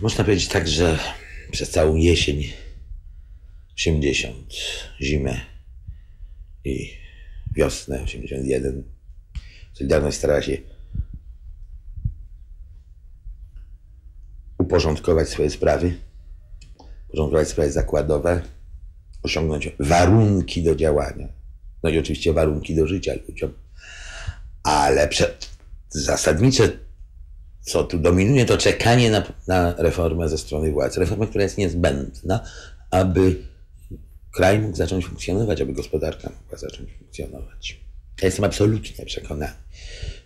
Można powiedzieć tak, że przez całą jesień 80, zimę i wiosnę 81 Solidarność starała się uporządkować swoje sprawy, uporządkować sprawy zakładowe, osiągnąć warunki do działania. No i oczywiście warunki do życia ludziom. Ale zasadnicze, co tu dominuje, to czekanie na reformę ze strony władzy. Reformę, która jest niezbędna, aby kraj mógł zacząć funkcjonować, aby gospodarka mogła zacząć funkcjonować. Ja jestem absolutnie przekonany,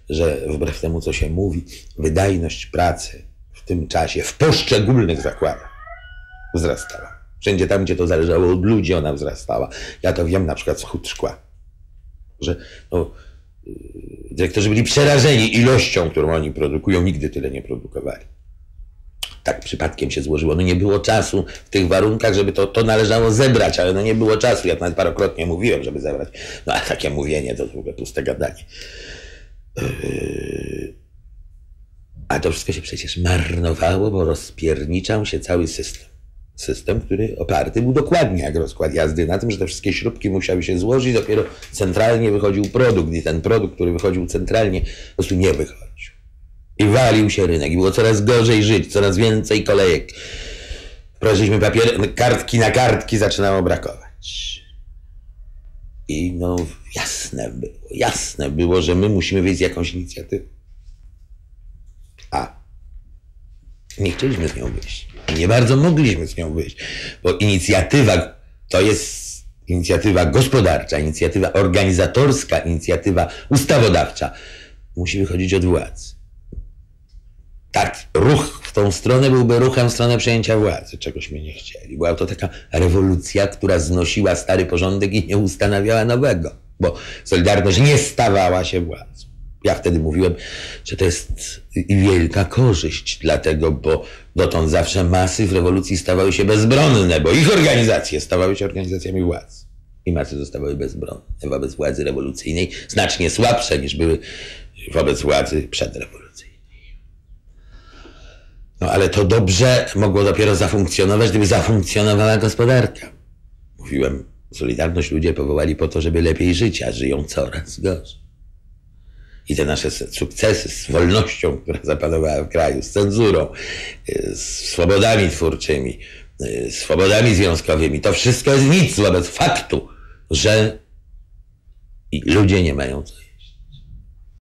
że wbrew temu, co się mówi, wydajność pracy w tym czasie w poszczególnych zakładach wzrastała. Wszędzie tam, gdzie to zależało od ludzi, ona wzrastała. Ja to wiem na przykład z hut szkła, że dyrektorzy byli przerażeni ilością, którą oni produkują, nigdy tyle nie produkowali. Tak przypadkiem się złożyło. No nie było czasu w tych warunkach, żeby to należało zebrać, ale no nie było czasu. Ja nawet parokrotnie mówiłem, żeby zebrać. No a takie mówienie to w ogóle puste gadanie. A to wszystko się przecież marnowało, bo rozpierniczał się cały system. System, który oparty był dokładnie jak rozkład jazdy na tym, że te wszystkie śrubki musiały się złożyć, dopiero centralnie wychodził produkt i ten produkt, który wychodził centralnie, po prostu nie wychodził. I walił się rynek i było coraz gorzej żyć, coraz więcej kolejek. Wprowadziliśmy kartki na kartki, zaczynało brakować. I no jasne było, że my musimy wyjść z jakąś inicjatywą. A nie chcieliśmy z nią wyjść. Nie bardzo mogliśmy z nią wyjść, bo inicjatywa to jest inicjatywa gospodarcza, inicjatywa organizatorska, inicjatywa ustawodawcza. Musi wychodzić od władzy. Tak, ruch w tą stronę byłby ruchem w stronę przejęcia władzy, czegośmy nie chcieli. Była to taka rewolucja, która znosiła stary porządek i nie ustanawiała nowego, bo Solidarność nie stawała się władzą. Ja wtedy mówiłem, że to jest wielka korzyść, dlatego, bo dotąd zawsze masy w rewolucji stawały się bezbronne, bo ich organizacje stawały się organizacjami władzy. I masy zostawały bezbronne wobec władzy rewolucyjnej, znacznie słabsze niż były wobec władzy przedrewolucyjnej. No ale to dobrze mogło dopiero zafunkcjonować, gdyby zafunkcjonowała gospodarka. Mówiłem, Solidarność ludzie powołali po to, żeby lepiej żyć, a żyją coraz gorzej. I te nasze sukcesy z wolnością, która zapanowała w kraju, z cenzurą, z swobodami twórczymi, z swobodami związkowymi, to wszystko jest nic wobec faktu, że ludzie nie mają co